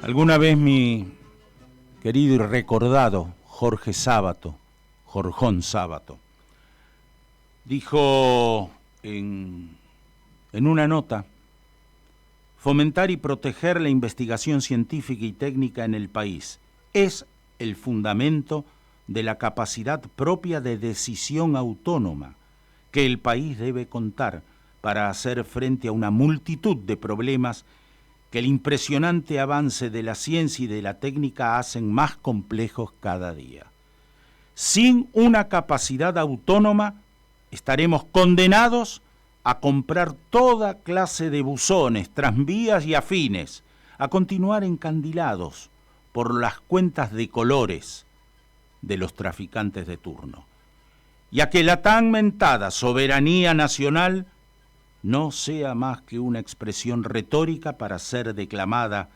Alguna vez mi querido y recordado Jorge Sábato, Jorjón Sábato, dijo en una nota: fomentar y proteger la investigación científica y técnica en el país es el fundamento de la capacidad propia de decisión autónoma que el país debe contar para hacer frente a una multitud de problemas que el impresionante avance de la ciencia y de la técnica hacen más complejos cada día. Sin una capacidad autónoma, estaremos condenados a comprar toda clase de buzones, tranvías y afines, a continuar encandilados por las cuentas de colores de los traficantes de turno, y a que la tan mentada soberanía nacional no sea más que una expresión retórica para ser declamada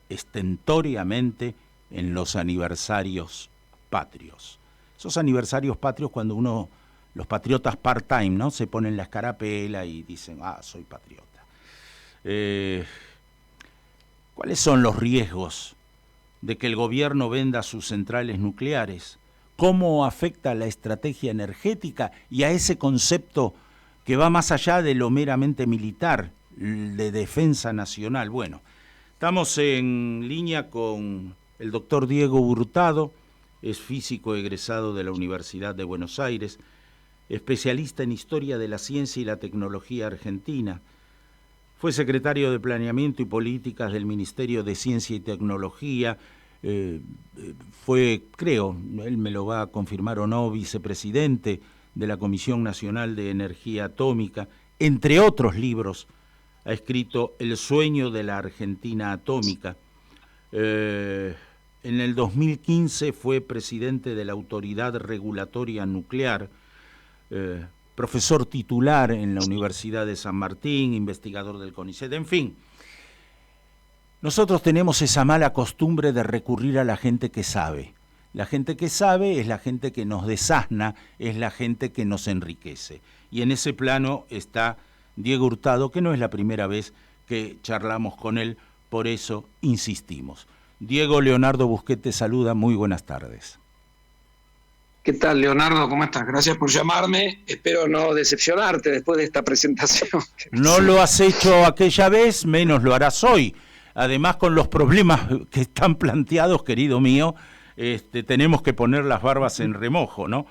estentóreamente en los aniversarios patrios. Esos aniversarios patrios cuando los patriotas part-time, ¿no?, se ponen la escarapela y dicen, soy patriota. ¿Cuáles son los riesgos de que el gobierno venda sus centrales nucleares? ¿Cómo afecta a la estrategia energética y a ese concepto que va más allá de lo meramente militar, de defensa nacional? Bueno, estamos en línea con el doctor Diego Hurtado, es físico egresado de la Universidad de Buenos Aires, especialista en Historia de la Ciencia y la Tecnología Argentina. Fue secretario de Planeamiento y Políticas del Ministerio de Ciencia y Tecnología. Fue, creo, él me lo va a confirmar o no, vicepresidente de la Comisión Nacional de Energía Atómica. Entre otros libros, ha escrito El sueño de la Argentina atómica. En el 2015 fue presidente de la Autoridad Regulatoria Nuclear, profesor titular en la Universidad de San Martín, investigador del CONICET, en fin. Nosotros tenemos esa mala costumbre de recurrir a la gente que sabe. La gente que sabe es la gente que nos desasna, es la gente que nos enriquece. Y en ese plano está Diego Hurtado, que no es la primera vez que charlamos con él, por eso insistimos. Diego, Leonardo Busquet te saluda, muy buenas tardes. ¿Qué tal, Leonardo? ¿Cómo estás? Gracias por llamarme. Espero no decepcionarte después de esta presentación. No lo has hecho aquella vez, menos lo harás hoy. Además, con los problemas que están planteados, querido mío, tenemos que poner las barbas en remojo, ¿no?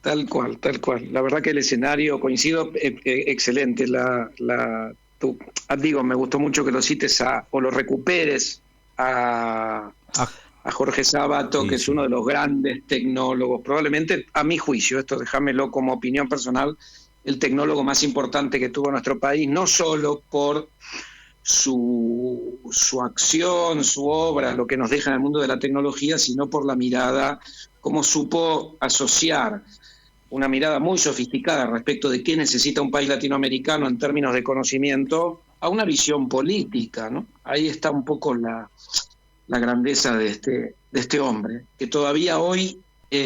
Tal cual, tal cual. La verdad que el escenario, coincido, excelente. Me gustó mucho que lo cites o lo recuperes a Jorge Sábato, sí, que es uno de los grandes tecnólogos, probablemente, a mi juicio, esto déjamelo como opinión personal, el tecnólogo más importante que tuvo nuestro país, no solo por su acción, su obra, lo que nos deja en el mundo de la tecnología, sino por la mirada, cómo supo asociar una mirada muy sofisticada respecto de qué necesita un país latinoamericano en términos de conocimiento a una visión política, ¿no? Ahí está un poco la grandeza de este hombre, que todavía hoy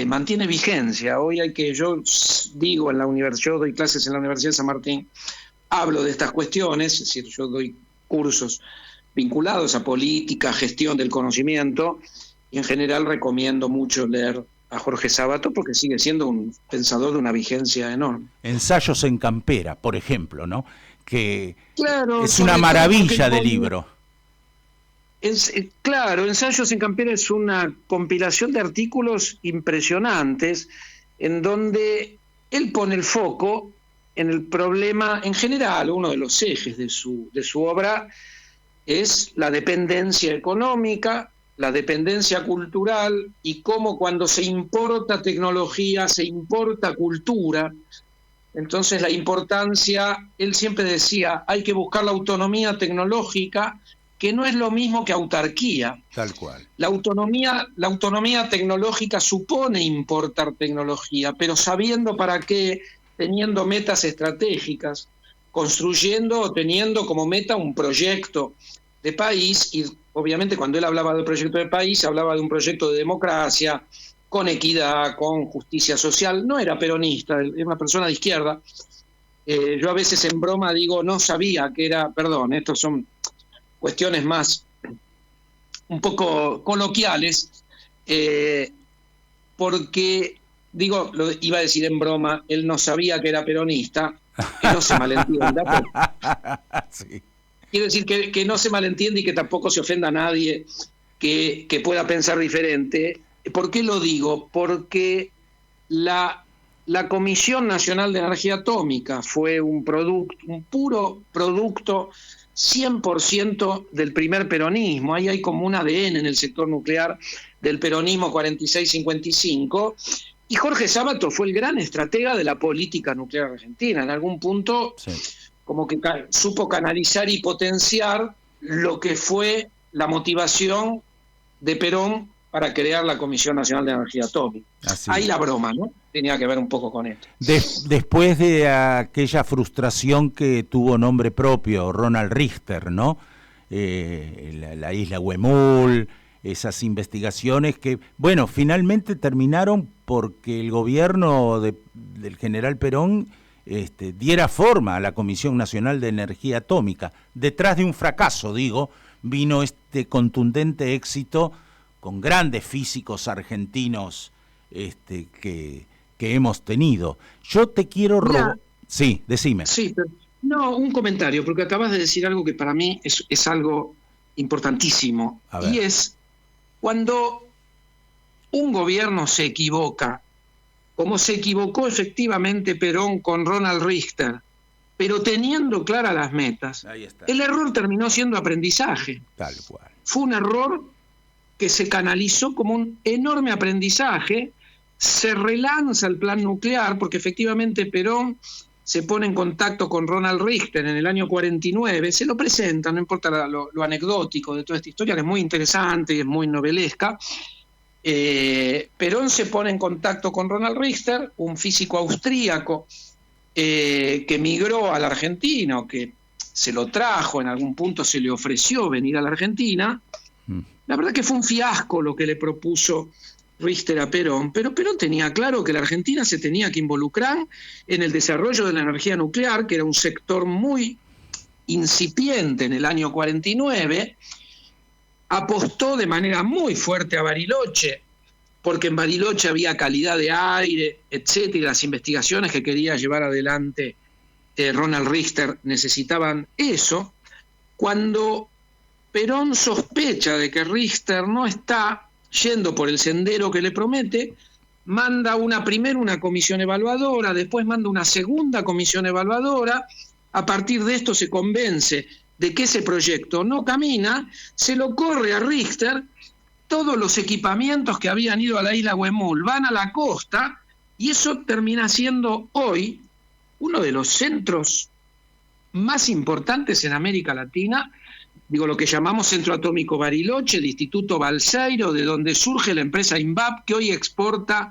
mantiene vigencia. Hoy yo doy clases en la Universidad de San Martín, hablo de estas cuestiones, es decir, yo doy cursos vinculados a política, gestión del conocimiento, y en general recomiendo mucho leer a Jorge Sábato porque sigue siendo un pensador de una vigencia enorme. Ensayos en Campera, por ejemplo, ¿no? Que claro, es una maravilla de libro. Claro, Ensayos en Campera es una compilación de artículos impresionantes en donde él pone el foco en el problema, en general, uno de los ejes de su obra es la dependencia económica, la dependencia cultural y cómo cuando se importa tecnología, se importa cultura. Entonces la importancia, él siempre decía, hay que buscar la autonomía tecnológica, que no es lo mismo que autarquía. Tal cual. La autonomía tecnológica supone importar tecnología, pero sabiendo para qué, teniendo metas estratégicas, construyendo o teniendo como meta un proyecto de país, y obviamente cuando él hablaba del proyecto de país, hablaba de un proyecto de democracia, con equidad, con justicia social. No era peronista, era una persona de izquierda. Yo a veces en broma digo, no sabía que era, estos son cuestiones más un poco coloquiales, porque, digo, lo iba a decir en broma, él no sabía que era peronista, que no se malentienda. Sí. Quiero decir que no se malentiende y que tampoco se ofenda a nadie que pueda pensar diferente. ¿Por qué lo digo? Porque la Comisión Nacional de Energía Atómica fue un puro producto 100% del primer peronismo. Ahí hay como un ADN en el sector nuclear del peronismo 46-55, y Jorge Sabato fue el gran estratega de la política nuclear argentina. En algún punto, sí, como que supo canalizar y potenciar lo que fue la motivación de Perón para crear la Comisión Nacional de Energía Atómica. Así. Ahí la broma, ¿no? Tenía que ver un poco con esto. Después de aquella frustración que tuvo nombre propio, Ronald Richter, ¿no? La isla Huemul, esas investigaciones que, bueno, finalmente terminaron porque el gobierno del general Perón diera forma a la Comisión Nacional de Energía Atómica. Detrás de un fracaso, digo, vino este contundente éxito con grandes físicos argentinos que hemos tenido. Yo te quiero robar... Sí, decime. Sí, pero no, un comentario, porque acabas de decir algo que para mí es algo importantísimo, y es cuando un gobierno se equivoca, como se equivocó efectivamente Perón con Ronald Richter, pero teniendo claras las metas, el error terminó siendo aprendizaje. Tal cual. Fue un error que se canalizó como un enorme aprendizaje. Se relanza el plan nuclear, porque efectivamente Perón se pone en contacto con Ronald Richter en el año 49, se lo presenta, no importa lo anecdótico de toda esta historia, que es muy interesante y es muy novelesca. Perón se pone en contacto con Ronald Richter, un físico austríaco que emigró a la Argentina, que se lo trajo, en algún punto se le ofreció venir a la Argentina. La verdad que fue un fiasco lo que le propuso Richter a Perón, pero Perón tenía claro que la Argentina se tenía que involucrar en el desarrollo de la energía nuclear, que era un sector muy incipiente en el año 49, apostó de manera muy fuerte a Bariloche, porque en Bariloche había calidad de aire, etcétera, y las investigaciones que quería llevar adelante Ronald Richter necesitaban eso. Cuando Perón sospecha de que Richter no está yendo por el sendero que le promete, manda primero una comisión evaluadora, después manda una segunda comisión evaluadora. A partir de esto se convence de que ese proyecto no camina, se lo corre a Richter, todos los equipamientos que habían ido a la isla Huemul van a la costa, y eso termina siendo hoy uno de los centros más importantes en América Latina, digo, lo que llamamos Centro Atómico Bariloche, el Instituto Balseiro, de donde surge la empresa INVAP, que hoy exporta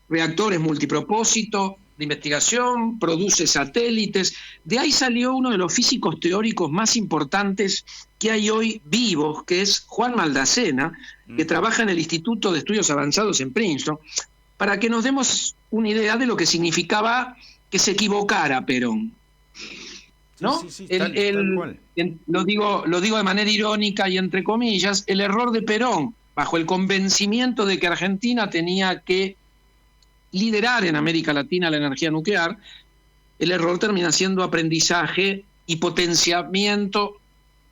reactores multipropósito de investigación, produce satélites. De ahí salió uno de los físicos teóricos más importantes que hay hoy vivos, que es Juan Maldacena, que trabaja en el Instituto de Estudios Avanzados en Princeton, para que nos demos una idea de lo que significaba que se equivocara Perón, ¿no? Sí, tal cual. Lo digo de manera irónica y entre comillas, el error de Perón, bajo el convencimiento de que Argentina tenía que liderar en América Latina la energía nuclear, el error termina siendo aprendizaje y potenciamiento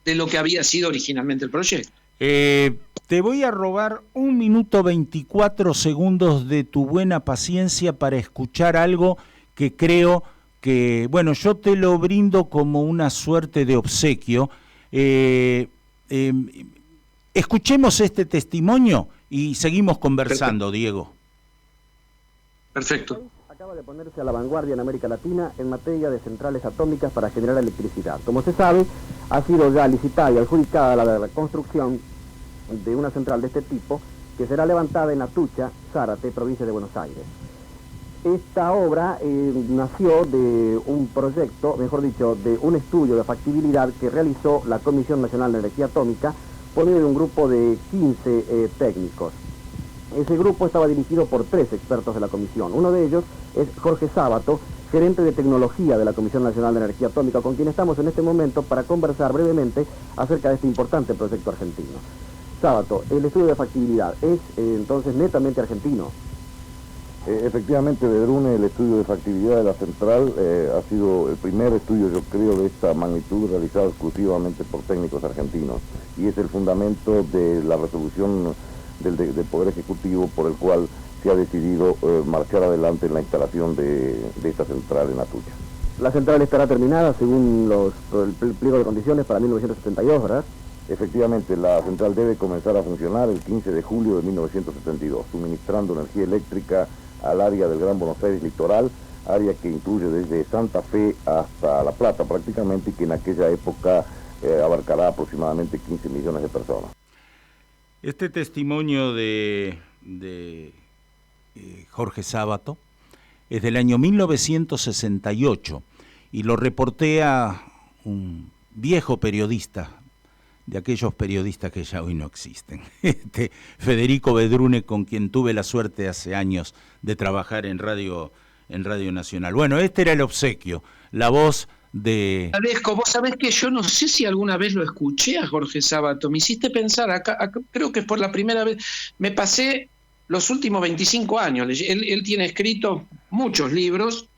de lo que había sido originalmente el proyecto. Te voy a robar 1 minuto 24 segundos de tu buena paciencia para escuchar algo que creo que, bueno, yo te lo brindo como una suerte de obsequio. Escuchemos este testimonio y seguimos conversando. Perfecto. Diego. Perfecto. Acaba de ponerse a la vanguardia en América Latina en materia de centrales atómicas para generar electricidad. Como se sabe, ha sido ya licitada y adjudicada la construcción de una central de este tipo, que será levantada en Atucha, Zárate, provincia de Buenos Aires. Esta obra nació de un proyecto, mejor dicho, de un estudio de factibilidad que realizó la Comisión Nacional de Energía Atómica por medio de un grupo de 15 técnicos. Ese grupo estaba dirigido por 3 expertos de la comisión. Uno de ellos es Jorge Sabato, gerente de tecnología de la Comisión Nacional de Energía Atómica, con quien estamos en este momento para conversar brevemente acerca de este importante proyecto argentino. Sábato, el estudio de factibilidad es entonces netamente argentino. Efectivamente, Bedrune, el estudio de factibilidad de la central ha sido el primer estudio, yo creo, de esta magnitud realizado exclusivamente por técnicos argentinos, y es el fundamento de la resolución del Poder Ejecutivo por el cual se ha decidido marchar adelante en la instalación de esta central en Atucha. La central estará terminada según el pliego de condiciones para 1972, ¿verdad? Efectivamente, la central debe comenzar a funcionar el 15 de julio de 1972, suministrando energía eléctrica al área del Gran Buenos Aires litoral, área que incluye desde Santa Fe hasta La Plata prácticamente, y que en aquella época abarcará aproximadamente 15 millones de personas. Este testimonio de Jorge Sábato es del año 1968 y lo reportea un viejo periodista, de aquellos periodistas que ya hoy no existen, Federico Bedrune, con quien tuve la suerte hace años de trabajar en Radio Nacional. Bueno, este era el obsequio, la voz de... Agradezco, vos sabés que yo no sé si alguna vez lo escuché a Jorge Sábato, me hiciste pensar, acá creo que es por la primera vez, me pasé los últimos 25 años, él tiene escrito muchos libros,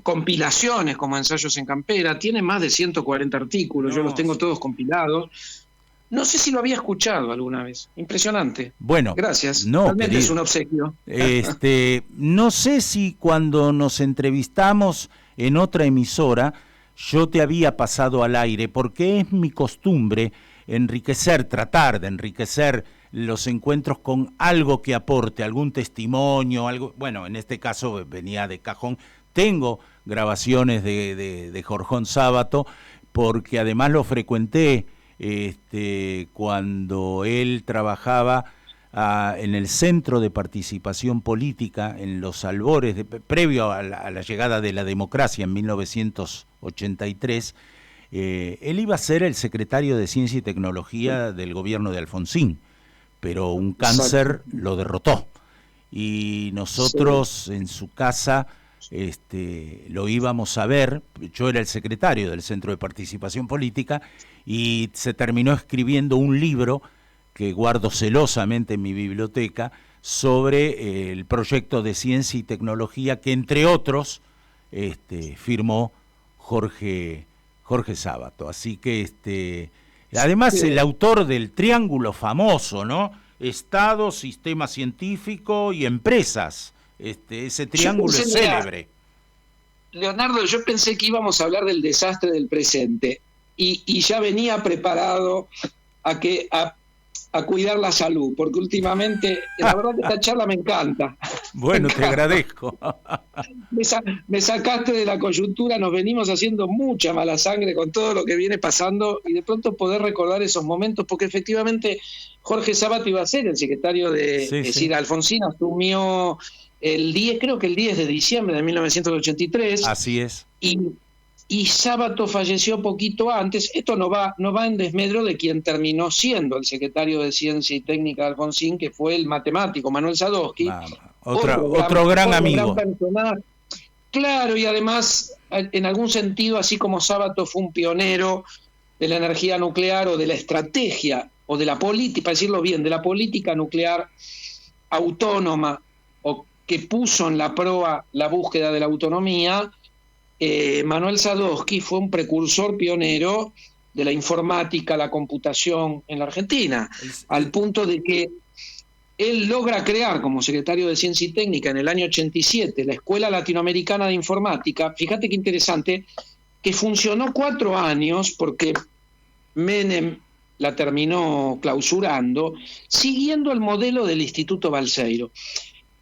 compilaciones como Ensayos en Campera, tiene más de 140 artículos, yo los tengo todos compilados. No sé si lo había escuchado alguna vez. Impresionante. Bueno, gracias. No, realmente querido, es un obsequio. No sé si cuando nos entrevistamos en otra emisora yo te había pasado al aire, porque es mi costumbre tratar de enriquecer los encuentros con algo que aporte, algún testimonio, algo. Bueno, en este caso venía de cajón. Tengo grabaciones de Jorjón Sábato, porque además lo frecuenté cuando él trabajaba en el Centro de Participación Política, en los albores, previo a la llegada de la democracia en 1983. Él iba a ser el secretario de Ciencia y Tecnología del gobierno de Alfonsín, pero un cáncer lo derrotó. Y nosotros en su casa lo íbamos a ver. Yo era el secretario del Centro de Participación Política y se terminó escribiendo un libro que guardo celosamente en mi biblioteca sobre el proyecto de ciencia y tecnología que, entre otros, firmó Jorge Sábato. Así que además el autor del triángulo famoso, ¿no? Estado, sistema científico y empresas. Ese triángulo es célebre. Leonardo, yo pensé que íbamos a hablar del desastre del presente y ya venía preparado a cuidar la salud, porque últimamente, la verdad que esta charla me encanta. Bueno, te agradezco. Me sacaste de la coyuntura, nos venimos haciendo mucha mala sangre con todo lo que viene pasando, y de pronto poder recordar esos momentos, porque efectivamente Jorge Sábato iba a ser el secretario es decir, Alfonsín asumió creo que el 10 de diciembre de 1983. Así es. Y Sábato falleció poquito antes. Esto no va en desmedro de quien terminó siendo el secretario de Ciencia y Técnica de Alfonsín, que fue el matemático Manuel Sadowski. Otro gran amigo. Gran personaje. Claro, y además, en algún sentido, así como Sábato fue un pionero de la energía nuclear o de la estrategia, o de la política, para decirlo bien, de la política nuclear autónoma, o que puso en la proa la búsqueda de la autonomía, Manuel Sadowski fue un precursor pionero de la informática, la computación en la Argentina, al punto de que él logra crear como secretario de Ciencia y Técnica en el año 87 la Escuela Latinoamericana de Informática. Fíjate qué interesante, que funcionó 4 años porque Menem la terminó clausurando, siguiendo el modelo del Instituto Balseiro.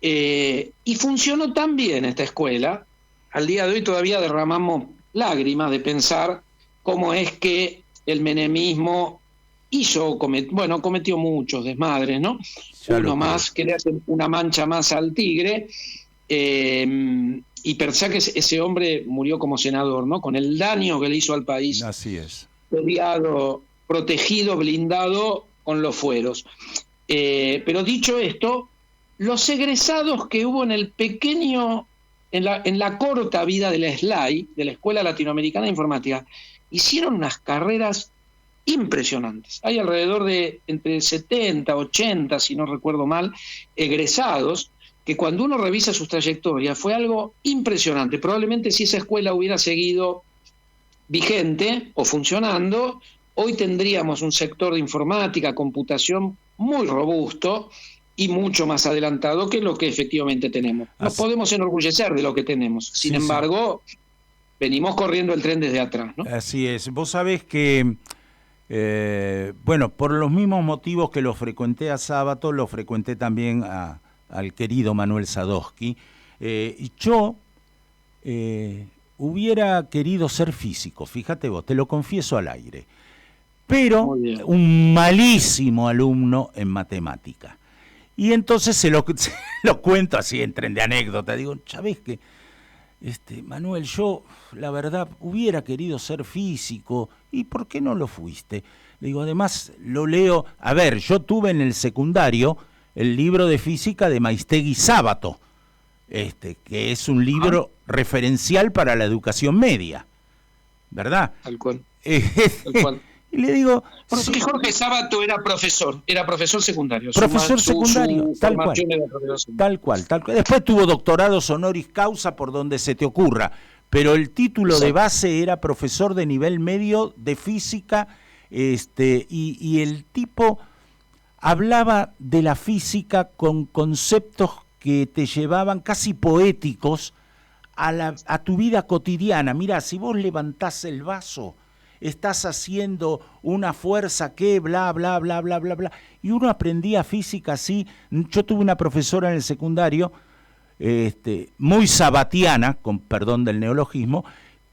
Y funcionó tan bien esta escuela, al día de hoy todavía derramamos lágrimas de pensar cómo es que el menemismo cometió muchos desmadres, ¿no? Uno más, que le hace una mancha más al tigre, y pensar que ese hombre murió como senador, ¿no? Con el daño que le hizo al país. Así es. Peleado, protegido, blindado con los fueros. Pero dicho esto, los egresados que hubo en la corta vida de la SLAI, de la Escuela Latinoamericana de Informática, hicieron unas carreras impresionantes. Hay alrededor de entre 70, 80, si no recuerdo mal, egresados, que cuando uno revisa sus trayectorias fue algo impresionante. Probablemente si esa escuela hubiera seguido vigente o funcionando, hoy tendríamos un sector de informática, computación muy robusto y mucho más adelantado que lo que efectivamente tenemos. Nos podemos enorgullecer de lo que tenemos. Sin embargo, venimos corriendo el tren desde atrás, ¿no? Así es. Vos sabés que, bueno, por los mismos motivos que lo frecuenté a Sábato, lo frecuenté también al querido Manuel Sadowski. Y yo hubiera querido ser físico, fíjate vos, te lo confieso al aire, pero un malísimo alumno en matemática. Y entonces se lo cuento así en tren de anécdota. Digo, ¿sabés qué? Manuel, yo la verdad hubiera querido ser físico, ¿y por qué no lo fuiste? Le digo, además lo leo, a ver, yo tuve en el secundario el libro de física de Maistegui Sábato, que es un libro referencial para la educación media, ¿verdad? Tal cual. Tal cual. Y le digo... Porque Jorge Sábato era profesor secundario. Profesor secundario, tal cual. Después tuvo doctorados honoris causa por donde se te ocurra, pero el título de base era profesor de nivel medio de física, y el tipo hablaba de la física con conceptos que te llevaban casi poéticos a tu vida cotidiana. Mirá, si vos levantás el vaso, estás haciendo una fuerza que bla, bla, bla, bla, bla, bla. Y uno aprendía física así. Yo tuve una profesora en el secundario, muy sabatiana, con perdón del neologismo,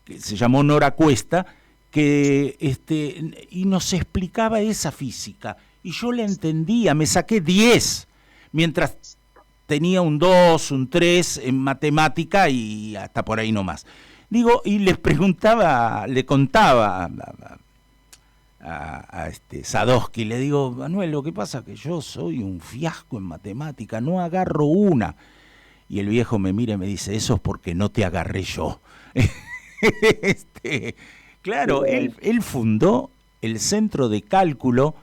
que se llamó Nora Cuesta, que y nos explicaba esa física. Y yo la entendía, me saqué 10, mientras tenía un 2, un 3 en matemática y hasta por ahí nomás. Digo, y le contaba a Sadowski, le digo, Manuel, lo que pasa es que yo soy un fiasco en matemática, no agarro una. Y el viejo me mira y me dice, eso es porque no te agarré yo. Claro, él fundó el Centro de Cálculo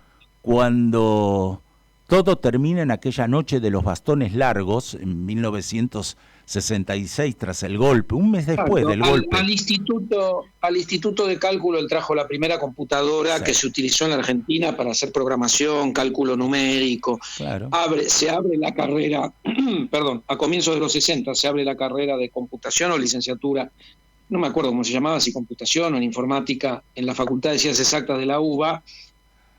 cuando todo termina en aquella noche de los bastones largos, en 1966, tras el golpe, un mes después del golpe. Al Instituto de Cálculo él trajo la primera computadora que se utilizó en la Argentina para hacer programación, cálculo numérico. Claro. Se abre la carrera, perdón, a comienzos de los 60 se abre la carrera de computación o licenciatura, no me acuerdo cómo se llamaba, si computación o en informática, en la Facultad de Ciencias Exactas de la UBA,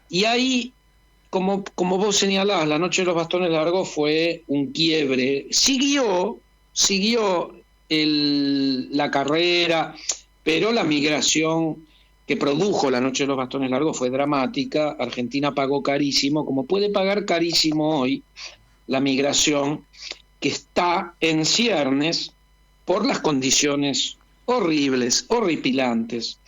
y ahí, como vos señalabas, la noche de los bastones largos fue un quiebre. Siguió la carrera, pero la migración que produjo la noche de los bastones largos fue dramática. Argentina pagó carísimo, como puede pagar carísimo hoy la migración que está en ciernes por las condiciones horribles, horripilantes,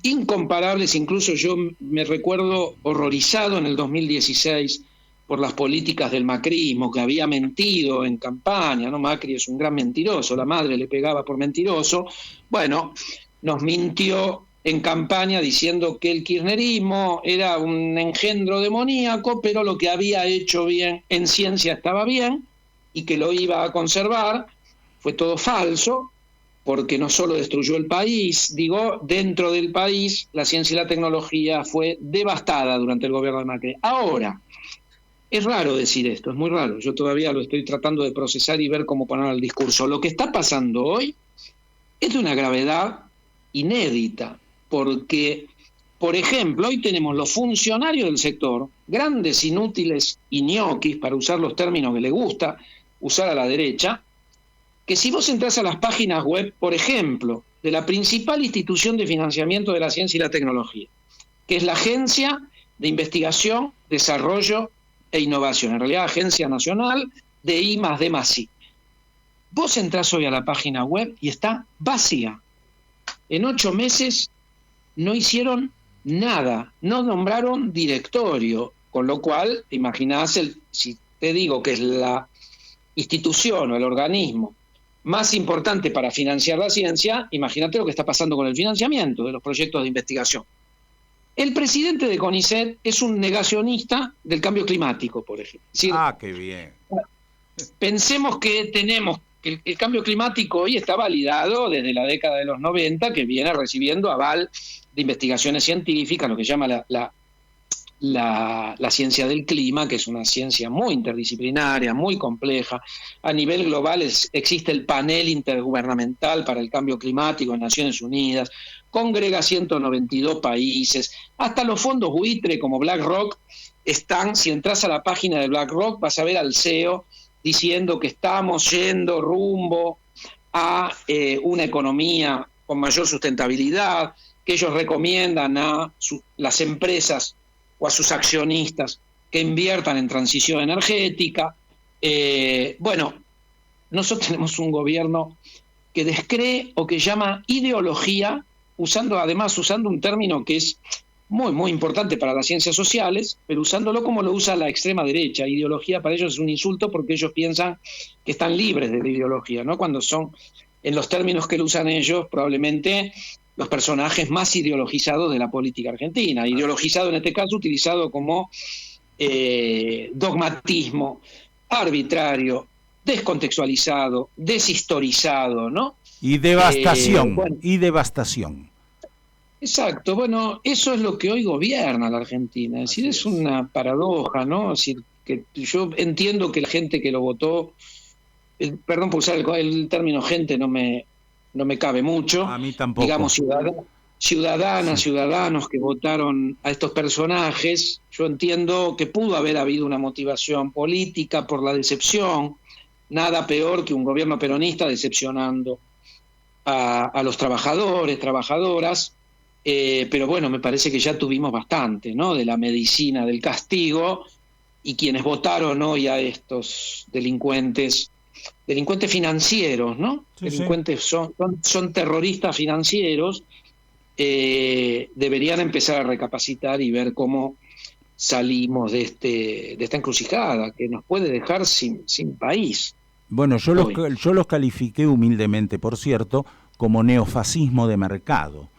incomparables. Incluso yo me recuerdo horrorizado en el 2016 por las políticas del macrismo, que había mentido en campaña, ¿no? Macri es un gran mentiroso, la madre le pegaba por mentiroso. Bueno, nos mintió en campaña diciendo que el kirchnerismo era un engendro demoníaco, pero lo que había hecho bien en ciencia estaba bien y que lo iba a conservar. Fue todo falso, porque no solo destruyó el país, dentro del país la ciencia y la tecnología fue devastada durante el gobierno de Macri. Ahora, es raro decir esto, es muy raro, yo todavía lo estoy tratando de procesar y ver cómo poner el discurso. Lo que está pasando hoy es de una gravedad inédita, porque, por ejemplo, hoy tenemos los funcionarios del sector, grandes inútiles y ñoquis, para usar los términos que le gusta usar a la derecha, que si vos entrás a las páginas web, por ejemplo, de la principal institución de financiamiento de la ciencia y la tecnología, que es la Agencia de Investigación, Desarrollo e Innovación, en realidad Agencia Nacional de I+D+I. Vos entrás hoy a la página web y está vacía. En 8 meses no hicieron nada, no nombraron directorio, con lo cual, te imaginás, si te digo que es la institución o el organismo más importante para financiar la ciencia, imagínate lo que está pasando con el financiamiento de los proyectos de investigación. El presidente de CONICET es un negacionista del cambio climático, por ejemplo. Es decir, qué bien. Pensemos que tenemos que el cambio climático hoy está validado desde la década de los 90, que viene recibiendo aval de investigaciones científicas, lo que se llama la ciencia del clima, que es una ciencia muy interdisciplinaria, muy compleja. A nivel global existe el panel intergubernamental para el cambio climático en Naciones Unidas, congrega 192 países, hasta los fondos buitre como BlackRock están, si entras a la página de BlackRock vas a ver al CEO diciendo que estamos yendo rumbo a una economía con mayor sustentabilidad, que ellos recomiendan a las empresas o a sus accionistas que inviertan en transición energética. Bueno, nosotros tenemos un gobierno que descree o que llama ideología, usando un término que es muy, muy importante para las ciencias sociales, pero usándolo como lo usa la extrema derecha. Ideología para ellos es un insulto porque ellos piensan que están libres de la ideología, ¿no? Cuando son, en los términos que lo usan ellos, probablemente los personajes más ideologizados de la política argentina. Ideologizado en este caso utilizado como dogmatismo, arbitrario, descontextualizado, deshistorizado, ¿no? Y devastación, y devastación. Exacto, bueno, eso es lo que hoy gobierna la Argentina. Es decir, es una paradoja, ¿no? Es decir, que yo entiendo que la gente que lo votó, perdón por usar el término gente, no me cabe mucho. A mí tampoco. Digamos, ciudadanos que votaron a estos personajes, yo entiendo que pudo haber habido una motivación política por la decepción. Nada peor que un gobierno peronista decepcionando a los trabajadores, trabajadoras. Pero bueno, me parece que ya tuvimos bastante, ¿no? De la medicina del castigo, y quienes votaron hoy a estos delincuentes financieros, ¿no? Sí, delincuentes sí. Son terroristas financieros, deberían empezar a recapacitar y ver cómo salimos de esta encrucijada que nos puede dejar sin país. Bueno, yo los califiqué humildemente, por cierto, como neofascismo de mercado.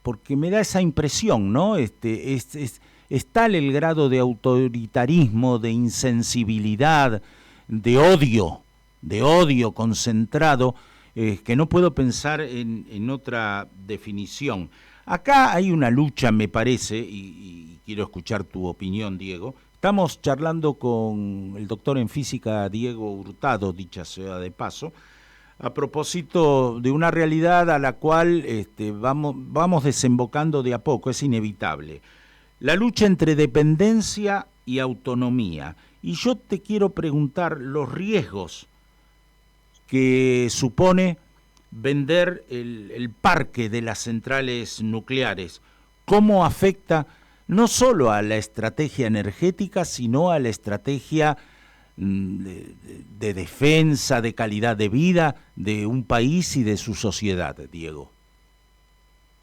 Porque me da esa impresión, ¿no? Es tal el grado de autoritarismo, de insensibilidad, de odio concentrado, que no puedo pensar en otra definición. Acá hay una lucha, me parece, y quiero escuchar tu opinión, Diego. Estamos charlando con el doctor en física Diego Hurtado, dicha sea de paso, a propósito de una realidad a la cual vamos desembocando de a poco, es inevitable. La lucha entre dependencia y autonomía. Y yo te quiero preguntar los riesgos que supone vender el parque de las centrales nucleares. ¿Cómo afecta no solo a la estrategia energética, sino a la estrategia de defensa, de calidad de vida de un país y de su sociedad, Diego?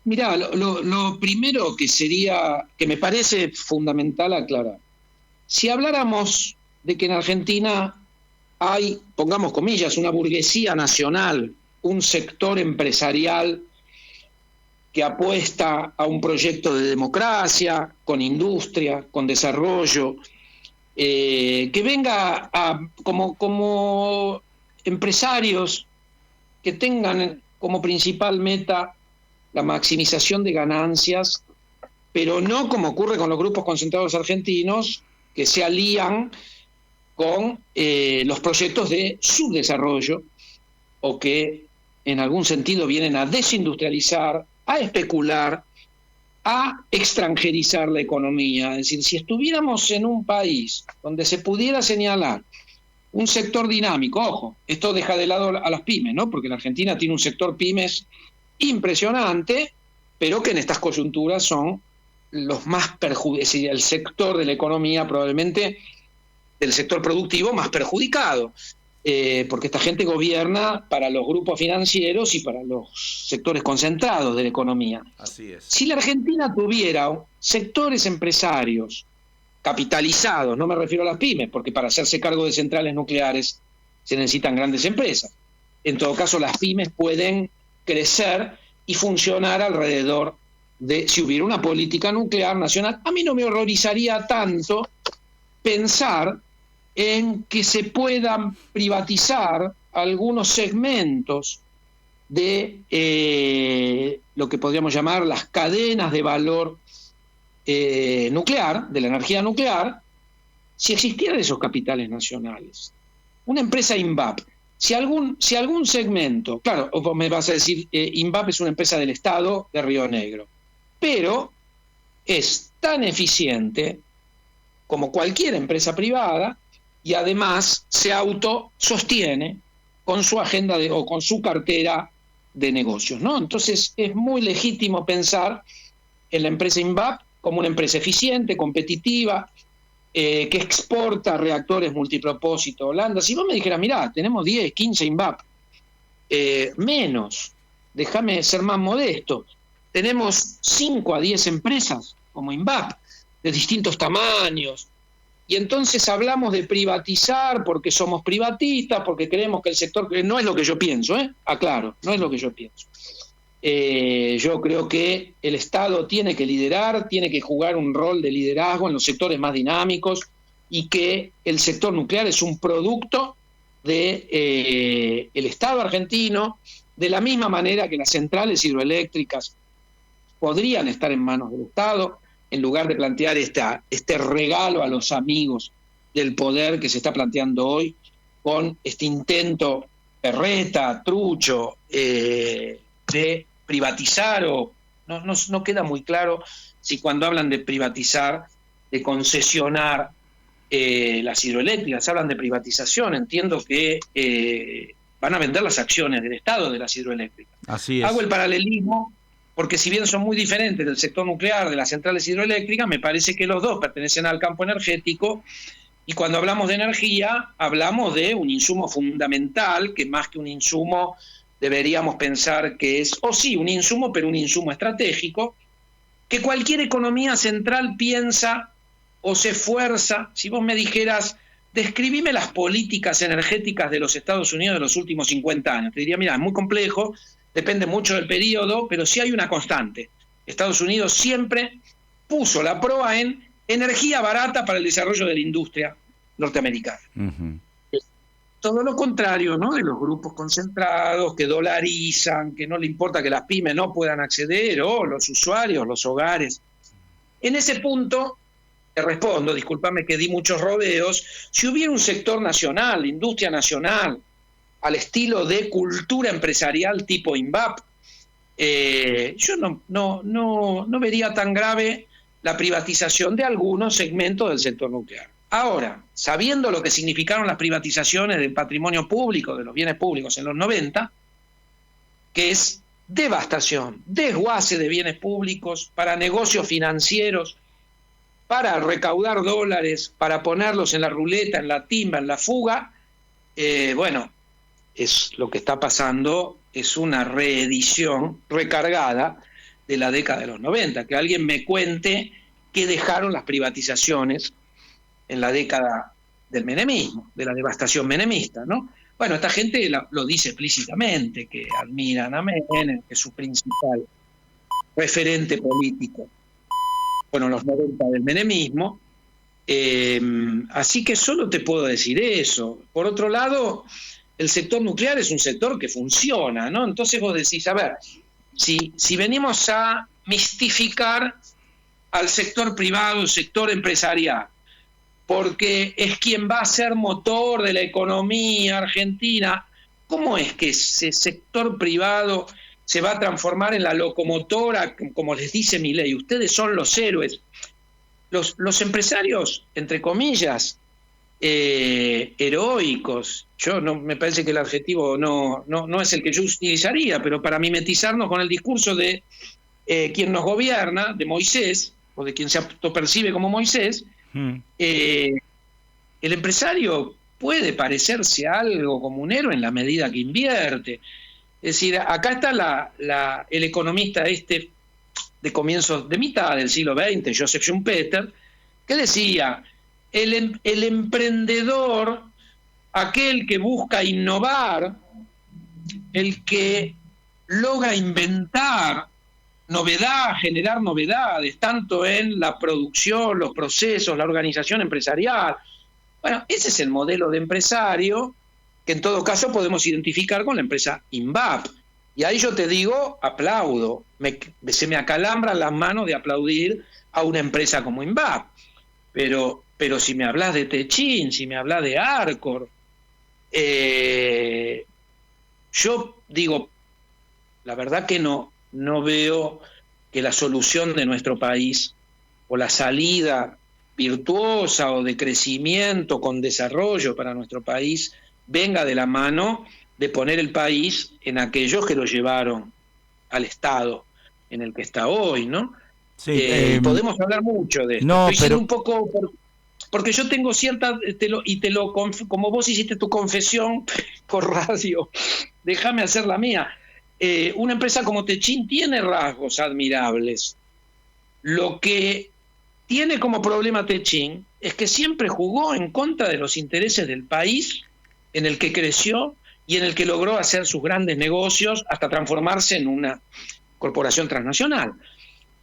Mirá, lo primero que me parece fundamental aclarar, si habláramos de que en Argentina hay, pongamos comillas, una burguesía nacional, un sector empresarial que apuesta a un proyecto de democracia, con industria, con desarrollo, que venga como empresarios que tengan como principal meta la maximización de ganancias, pero no como ocurre con los grupos concentrados argentinos, que se alían con los proyectos de subdesarrollo, o que en algún sentido vienen a desindustrializar, a especular, a extranjerizar la economía. Es decir, si estuviéramos en un país donde se pudiera señalar un sector dinámico, ojo, esto deja de lado a las pymes, ¿no? Porque la Argentina tiene un sector pymes impresionante, pero que en estas coyunturas son los más perjudicados, es decir, el sector de la economía probablemente del sector productivo más perjudicado, porque esta gente gobierna para los grupos financieros y para los sectores concentrados de la economía. Así es. Si la Argentina tuviera sectores empresarios capitalizados, no me refiero a las pymes, porque para hacerse cargo de centrales nucleares se necesitan grandes empresas. En todo caso, las pymes pueden crecer y funcionar alrededor si hubiera una política nuclear nacional. A mí no me horrorizaría tanto pensar en que se puedan privatizar algunos segmentos de lo que podríamos llamar las cadenas de valor nuclear, de la energía nuclear, si existieran esos capitales nacionales. Una empresa INVAP, si algún segmento, claro, vos me vas a decir, INVAP es una empresa del Estado de Río Negro, pero es tan eficiente como cualquier empresa privada y además se autosostiene con su agenda o con su cartera de negocios, ¿no? Entonces es muy legítimo pensar en la empresa INVAP como una empresa eficiente, competitiva, que exporta reactores multipropósito a Holanda. Si vos me dijeras, mirá, tenemos 10, 15 INVAP, menos, déjame ser más modesto, tenemos 5 a 10 empresas como INVAP, de distintos tamaños, y entonces hablamos de privatizar porque somos privatistas, porque creemos que el sector... No es lo que yo pienso, aclaro, no es lo que yo pienso. Yo creo que el Estado tiene que liderar, tiene que jugar un rol de liderazgo en los sectores más dinámicos y que el sector nuclear es un producto de el Estado argentino, de la misma manera que las centrales hidroeléctricas podrían estar en manos del Estado, en lugar de plantear este regalo a los amigos del poder que se está planteando hoy con este intento perreta, trucho, de privatizar, o no queda muy claro si cuando hablan de privatizar, de concesionar las hidroeléctricas, hablan de privatización. Entiendo que van a vender las acciones del Estado de las hidroeléctricas. Así es. Hago el paralelismo porque si bien son muy diferentes del sector nuclear, de las centrales hidroeléctricas, me parece que los dos pertenecen al campo energético, y cuando hablamos de energía, hablamos de un insumo fundamental, que más que un insumo deberíamos pensar que es, sí, un insumo, pero un insumo estratégico, que cualquier economía central piensa o se esfuerza. Si vos me dijeras, describime las políticas energéticas de los Estados Unidos de los últimos 50 años, te diría, mira, es muy complejo, depende mucho del periodo, pero sí hay una constante. Estados Unidos siempre puso la proa en energía barata para el desarrollo de la industria norteamericana. Uh-huh. Todo lo contrario, ¿no?, de los grupos concentrados que dolarizan, que no le importa que las pymes no puedan acceder, o los usuarios, los hogares. En ese punto, te respondo, discúlpame que di muchos rodeos, si hubiera un sector nacional, industria nacional, al estilo de cultura empresarial tipo INVAP, yo no vería tan grave la privatización de algunos segmentos del sector nuclear. Ahora, sabiendo lo que significaron las privatizaciones del patrimonio público, de los bienes públicos en los 90, que es devastación, desguace de bienes públicos para negocios financieros, para recaudar dólares, para ponerlos en la ruleta, en la timba, en la fuga, bueno, es lo que está pasando, es una reedición recargada de la década de los 90. Que alguien me cuente qué dejaron las privatizaciones en la década del menemismo, de la devastación menemista, ¿no? Bueno, esta gente lo dice explícitamente, que admiran a Menem, que es su principal referente político, bueno, los 90 del menemismo. Así que solo te puedo decir eso. Por otro lado, el sector nuclear es un sector que funciona, ¿no? Entonces vos decís, a ver, si venimos a mistificar al sector privado, el sector empresarial, porque es quien va a ser motor de la economía argentina, ¿cómo es que ese sector privado se va a transformar en la locomotora, como les dice Milei? Ustedes son los héroes. Los empresarios, entre comillas, heroicos, me parece que el adjetivo no es el que yo utilizaría, pero para mimetizarnos con el discurso de quien nos gobierna, de Moisés, o de quien se autopercibe como Moisés, el empresario puede parecerse a algo como un héroe en la medida que invierte. Es decir, acá está el economista de comienzos, de mitad del siglo XX, Joseph Schumpeter, que decía, el emprendedor, aquel que busca innovar, el que logra inventar generar novedades, tanto en la producción, los procesos, la organización empresarial. Bueno, ese es el modelo de empresario que en todo caso podemos identificar con la empresa INVAP. Y ahí yo te digo, aplaudo, se me acalambran las manos de aplaudir a una empresa como INVAP. Pero si me hablas de Techin, si me hablas de Arcor, yo digo, la verdad que no veo que la solución de nuestro país o la salida virtuosa o de crecimiento con desarrollo para nuestro país venga de la mano de poner el país en aquellos que lo llevaron al estado en el que está hoy, ¿no? Sí, podemos hablar mucho de esto. No, estoy siendo un poco... Porque yo tengo cierta... como vos hiciste tu confesión por radio, déjame hacer la mía. Una empresa como Techin tiene rasgos admirables. Lo que tiene como problema Techin es que siempre jugó en contra de los intereses del país en el que creció y en el que logró hacer sus grandes negocios hasta transformarse en una corporación transnacional.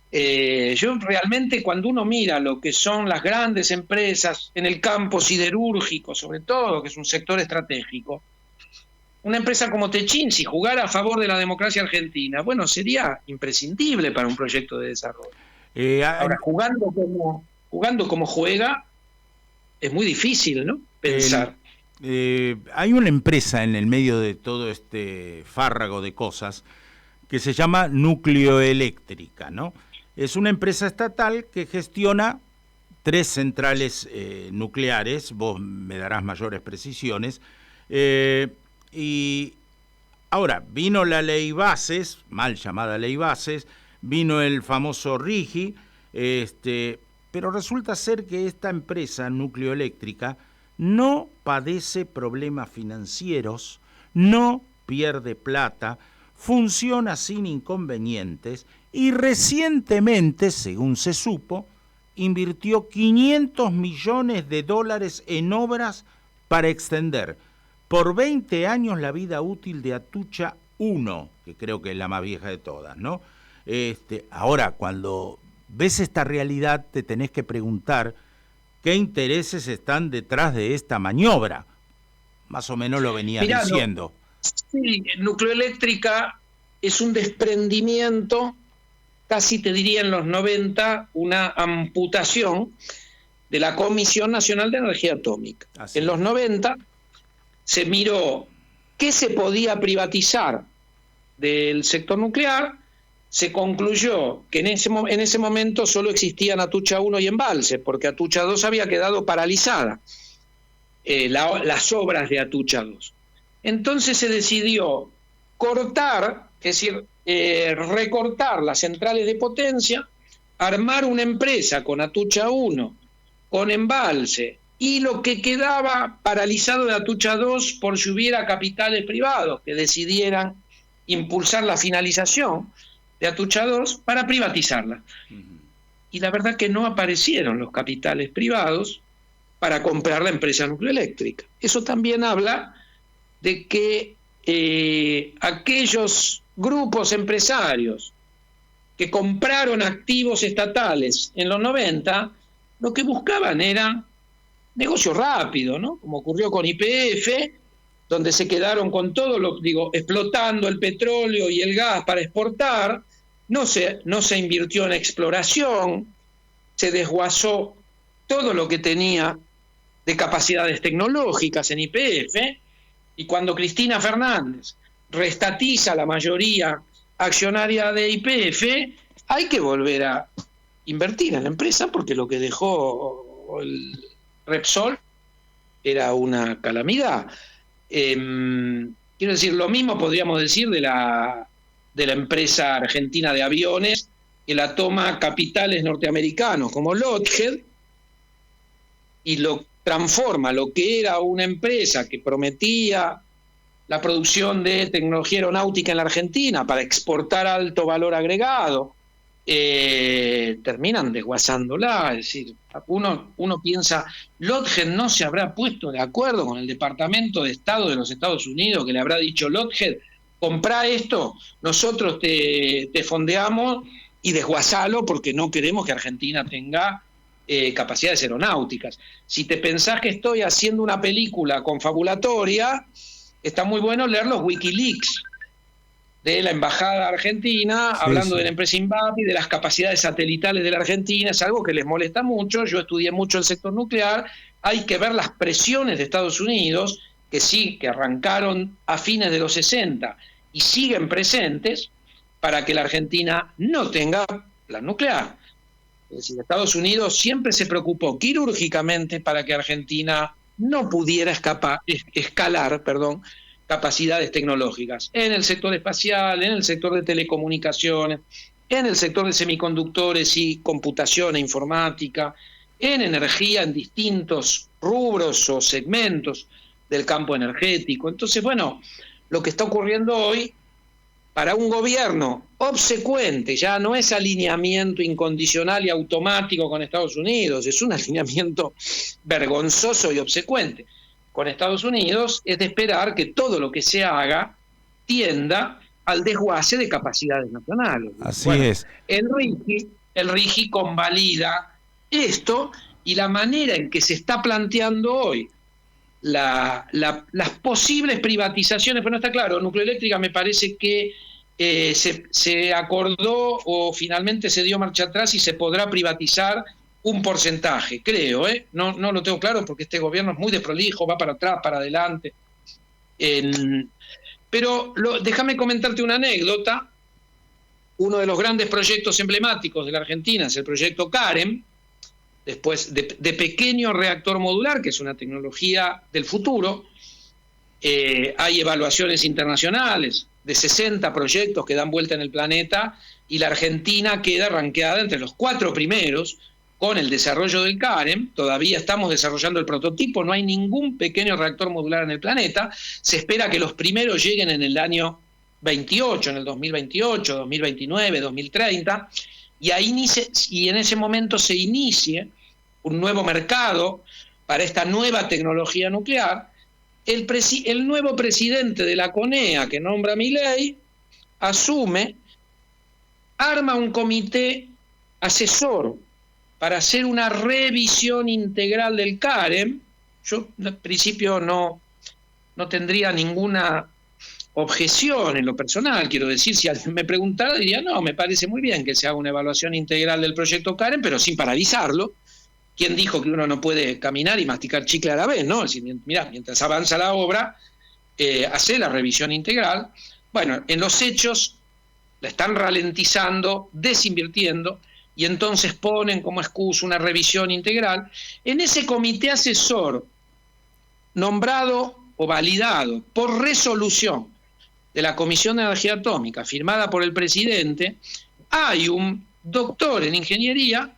Yo realmente, cuando uno mira lo que son las grandes empresas en el campo siderúrgico, sobre todo, que es un sector estratégico, una empresa como Techin, si jugara a favor de la democracia argentina, bueno, sería imprescindible para un proyecto de desarrollo. Ahora, jugando como juega, es muy difícil, ¿no? Pensar. Hay una empresa en el medio de todo este fárrago de cosas que se llama Nucleoeléctrica, ¿no? Es una empresa estatal que gestiona 3 centrales nucleares, vos me darás mayores precisiones, y ahora vino la ley Bases, mal llamada ley Bases, vino el famoso RIGI, pero resulta ser que esta empresa Nucleoeléctrica no padece problemas financieros, no pierde plata, funciona sin inconvenientes y recientemente, según se supo, invirtió $500 millones en obras para extender por 20 años la vida útil de Atucha 1, que creo que es la más vieja de todas, ¿no? Ahora, cuando ves esta realidad, te tenés que preguntar qué intereses están detrás de esta maniobra. Más o menos lo venía diciendo. Sí, Nucleoeléctrica es un desprendimiento, casi te diría en los 90, una amputación de la Comisión Nacional de Energía Atómica. En los 90 se miró qué se podía privatizar del sector nuclear, se concluyó que en ese momento solo existían Atucha 1 y Embalse, porque Atucha 2 había quedado paralizada, las obras de Atucha 2. Entonces se decidió cortar, es decir, recortar las centrales de potencia, armar una empresa con Atucha 1, con Embalse, y lo que quedaba paralizado de Atucha 2 por si hubiera capitales privados que decidieran impulsar la finalización de Atucha 2 para privatizarla. Y la verdad que no aparecieron los capitales privados para comprar la empresa nucleoeléctrica. Eso también habla de que aquellos grupos empresarios que compraron activos estatales en los 90, lo que buscaban era negocio rápido, ¿no? Como ocurrió con YPF, donde se quedaron con todo explotando el petróleo y el gas para exportar, no se invirtió en exploración, se desguazó todo lo que tenía de capacidades tecnológicas en YPF, y cuando Cristina Fernández reestatiza la mayoría accionaria de YPF, hay que volver a invertir en la empresa porque lo que dejó el Repsol era una calamidad. Quiero decir, lo mismo podríamos decir de la empresa argentina de aviones, que la toma capitales norteamericanos como Lockheed y lo transforma, lo que era una empresa que prometía la producción de tecnología aeronáutica en la Argentina para exportar alto valor agregado, terminan desguazándola. Es decir, uno piensa, Lockheed no se habrá puesto de acuerdo con el Departamento de Estado de los Estados Unidos, que le habrá dicho: Lockheed, comprá esto, nosotros te fondeamos y desguazalo porque no queremos que Argentina tenga capacidades aeronáuticas. Si te pensás que estoy haciendo una película confabulatoria, está muy bueno leer los Wikileaks de la Embajada Argentina, hablando de la empresa Inbapi, de las capacidades satelitales de la Argentina. Es algo que les molesta mucho. Yo estudié mucho el sector nuclear. Hay que ver las presiones de Estados Unidos, que arrancaron a fines de los 60 y siguen presentes, para que la Argentina no tenga plan nuclear. Es decir, Estados Unidos siempre se preocupó quirúrgicamente para que Argentina no pudiera escalar capacidades tecnológicas en el sector espacial, en el sector de telecomunicaciones, en el sector de semiconductores y computación e informática, en energía en distintos rubros o segmentos del campo energético. Entonces, bueno, lo que está ocurriendo hoy, para un gobierno obsecuente, ya no es alineamiento incondicional y automático con Estados Unidos, es un alineamiento vergonzoso y obsecuente con Estados Unidos, es de esperar que todo lo que se haga tienda al desguace de capacidades nacionales. Así es. El RIGI convalida esto, y la manera en que se está planteando hoy las posibles privatizaciones. Bueno, está claro, Nucleoeléctrica me parece que se acordó o finalmente se dio marcha atrás y se podrá privatizar un porcentaje, creo, no lo tengo claro porque este gobierno es muy desprolijo, va para atrás, para adelante. Pero déjame comentarte una anécdota. Uno de los grandes proyectos emblemáticos de la Argentina es el proyecto CAREM, después de pequeño reactor modular, que es una tecnología del futuro. Hay evaluaciones internacionales de 60 proyectos que dan vuelta en el planeta, y la Argentina queda rankeada entre los 4 primeros con el desarrollo del CAREM. Todavía estamos desarrollando el prototipo, no hay ningún pequeño reactor modular en el planeta. Se espera que los primeros lleguen en el año 28, en el 2028, 2029, 2030, y en ese momento se inicie un nuevo mercado para esta nueva tecnología nuclear. El nuevo presidente de la CONEA, que nombra Milei, asume, arma un comité asesor para hacer una revisión integral del CAREM. Yo, al principio, no tendría ninguna objeción en lo personal. Quiero decir, si alguien me preguntara, diría, no, me parece muy bien que se haga una evaluación integral del proyecto CAREM, pero sin paralizarlo. ¿Quién dijo que uno no puede caminar y masticar chicle a la vez, no? Es decir, mirá, mientras avanza la obra, hace la revisión integral. Bueno, en los hechos la están ralentizando, desinvirtiendo, y entonces ponen como excusa una revisión integral. En ese comité asesor, nombrado o validado por resolución de la Comisión de Energía Atómica, firmada por el presidente, hay un doctor en ingeniería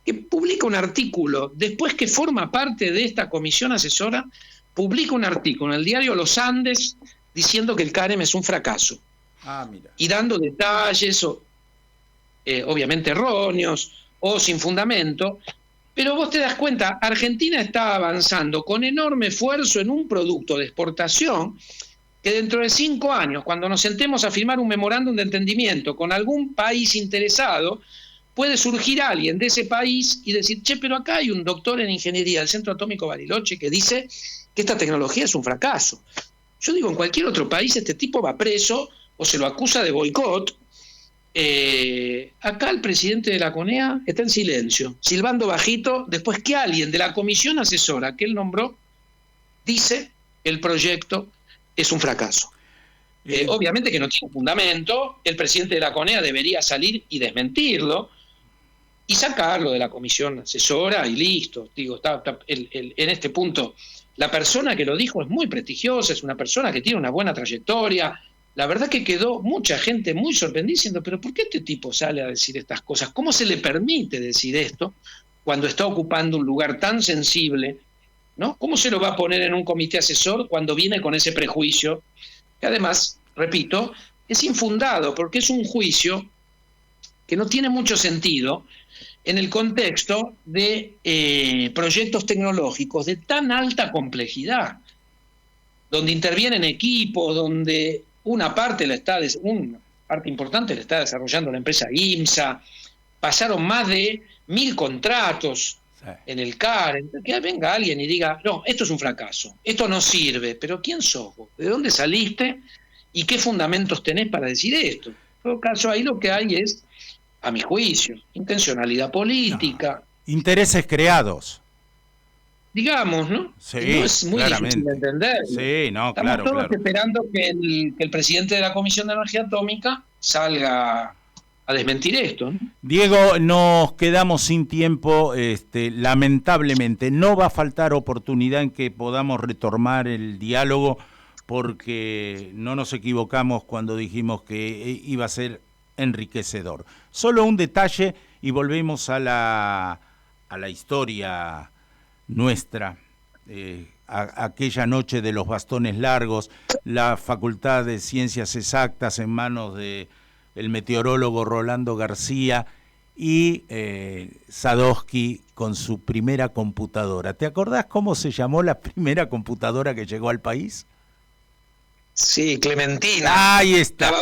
que publica un artículo, después que forma parte de esta comisión asesora, publica un artículo en el diario Los Andes diciendo que el CAREM es un fracaso. Mira. Y dando detalles, obviamente erróneos o sin fundamento, pero vos te das cuenta, Argentina está avanzando con enorme esfuerzo en un producto de exportación que dentro de 5 años, cuando nos sentemos a firmar un memorándum de entendimiento con algún país interesado, puede surgir alguien de ese país y decir, che, pero acá hay un doctor en ingeniería del Centro Atómico Bariloche que dice que esta tecnología es un fracaso. Yo digo, en cualquier otro país este tipo va preso o se lo acusa de boicot. Acá el presidente de la CONEA está en silencio, silbando bajito, después que alguien de la comisión asesora que él nombró dice el proyecto es un fracaso. Obviamente que no tiene fundamento. El presidente de la CONEA debería salir y desmentirlo y sacarlo de la comisión asesora y listo. Digo, en este punto la persona que lo dijo es muy prestigiosa, es una persona que tiene una buena trayectoria. La verdad que quedó mucha gente muy sorprendida diciendo, pero ¿por qué este tipo sale a decir estas cosas? ¿Cómo se le permite decir esto cuando está ocupando un lugar tan sensible, ¿no? ¿Cómo se lo va a poner en un comité asesor cuando viene con ese prejuicio? Que además, repito, es infundado, porque es un juicio que no tiene mucho sentido en el contexto de proyectos tecnológicos de tan alta complejidad, donde intervienen equipos, donde una parte parte importante la está desarrollando la empresa IMSA, pasaron más de 1.000 contratos en el CAR, que venga alguien y diga, no, esto es un fracaso, esto no sirve, pero ¿quién sos vos? ¿De dónde saliste? ¿Y qué fundamentos tenés para decir esto? En todo caso, ahí lo que hay es, a mi juicio, intencionalidad política. No. Intereses creados. Digamos, ¿no? Sí, no es muy claramente difícil de entender. Sí, no, Estamos claro, todos claro. esperando que el presidente de la Comisión de Energía Atómica salga a desmentir esto, ¿no? Diego, nos quedamos sin tiempo, lamentablemente. No va a faltar oportunidad en que podamos retomar el diálogo, porque no nos equivocamos cuando dijimos que iba a ser enriquecedor. Solo un detalle y volvemos a la historia nuestra, aquella noche de los bastones largos, la Facultad de Ciencias Exactas en manos de el meteorólogo Rolando García y Sadowski con su primera computadora. ¿Te acordás cómo se llamó la primera computadora que llegó al país? Sí, Clementina. Ahí está.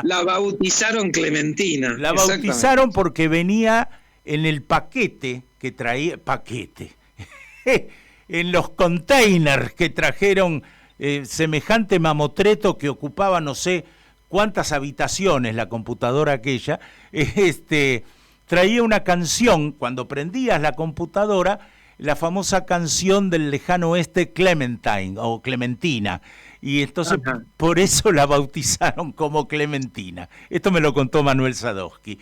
La bautizaron Clementina. La bautizaron porque venía en el paquete que traía, en los containers que trajeron semejante mamotreto que ocupaba no sé cuántas habitaciones la computadora aquella, traía una canción, cuando prendías la computadora, la famosa canción del lejano oeste Clementine o Clementina, y entonces por eso la bautizaron como Clementina. Esto me lo contó Manuel Sadowski.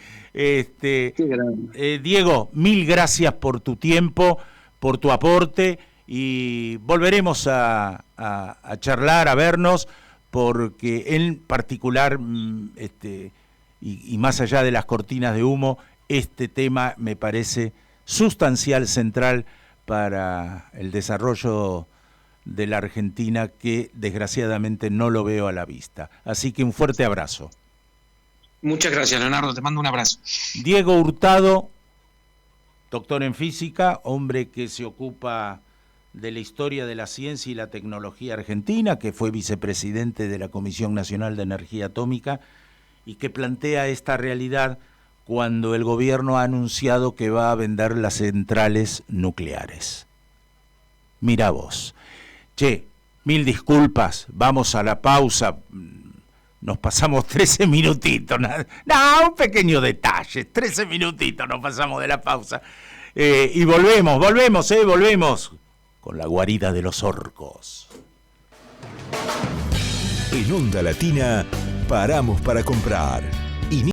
Diego, mil gracias por tu tiempo, por tu aporte, y volveremos a charlar, a vernos, porque en particular, y más allá de las cortinas de humo, este tema me parece sustancial, central para el desarrollo de la Argentina, que desgraciadamente no lo veo a la vista. Así que un fuerte abrazo. Muchas gracias, Leonardo, te mando un abrazo. Diego Hurtado, doctor en física, hombre que se ocupa de la historia de la ciencia y la tecnología argentina, que fue vicepresidente de la Comisión Nacional de Energía Atómica y que plantea esta realidad cuando el gobierno ha anunciado que va a vender las centrales nucleares. Mira vos. Che, mil disculpas, vamos a la pausa. Nos pasamos 13 minutitos. No, un pequeño detalle. 13 minutitos nos pasamos de la pausa. Y volvemos con la guarida de los orcos. En Onda Latina, paramos para comprar.